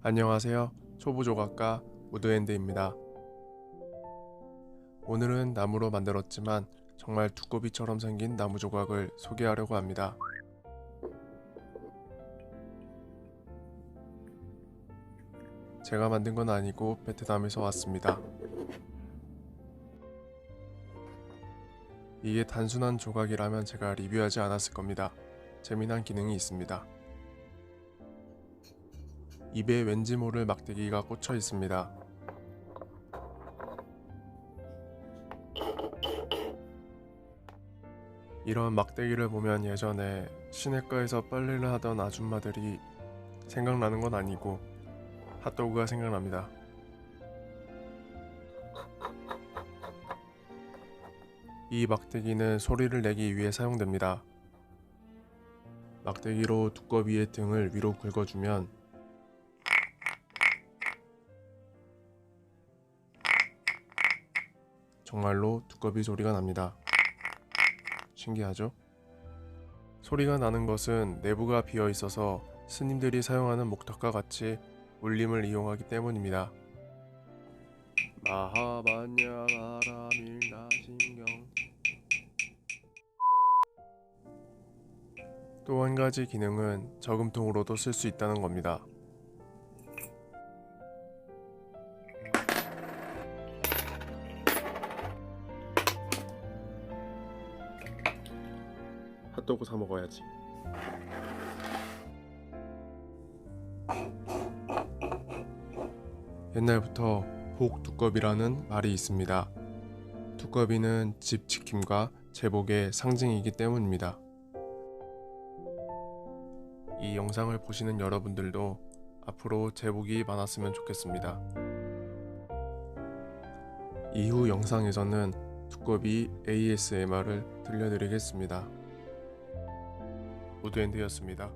안녕하세요. 초보조각가 우드핸드입니다. 오늘은 나무로 만들었지만 정말 두꺼비처럼 생긴 나무 조각을 소개하려고 합니다. 제가 만든 건 아니고 베트남에서 왔습니다. 이게 단순한 조각이라면 제가 리뷰하지 않았을 겁니다. 재미난 기능이 있습니다. 입에 왠지 모를 막대기가 꽂혀 있습니다. 이런 막대기를 보면 예전에 시내가에서 빨래를 하던 아줌마들이 생각나는 건 아니고 핫도그가 생각납니다. 이 막대기는 소리를 내기 위해 사용됩니다. 막대기로 두꺼비의 등을 위로 긁어주면 정말로 두꺼비 소리가 납니다. 신기하죠? 소리가 나는 것은 내부가 비어 있어서 스님들이 사용하는 목탁과 같이 울림을 이용하기 때문입니다. 마하반야 바라밀나신경. 또 한 가지 기능은 저금통으로도 쓸 수 있다는 겁니다. 핫도그 사 먹어야지. 옛날부터 복두꺼비라는 말이 있습니다. 두꺼비는 집 지킴과 제복의 상징이기 때문입니다. 이 영상을 보시는 여러분들도 앞으로 제복이 많았으면 좋겠습니다. 이후 영상에서는 두꺼비 ASMR을 들려드리겠습니다. 우드핸드였습니다.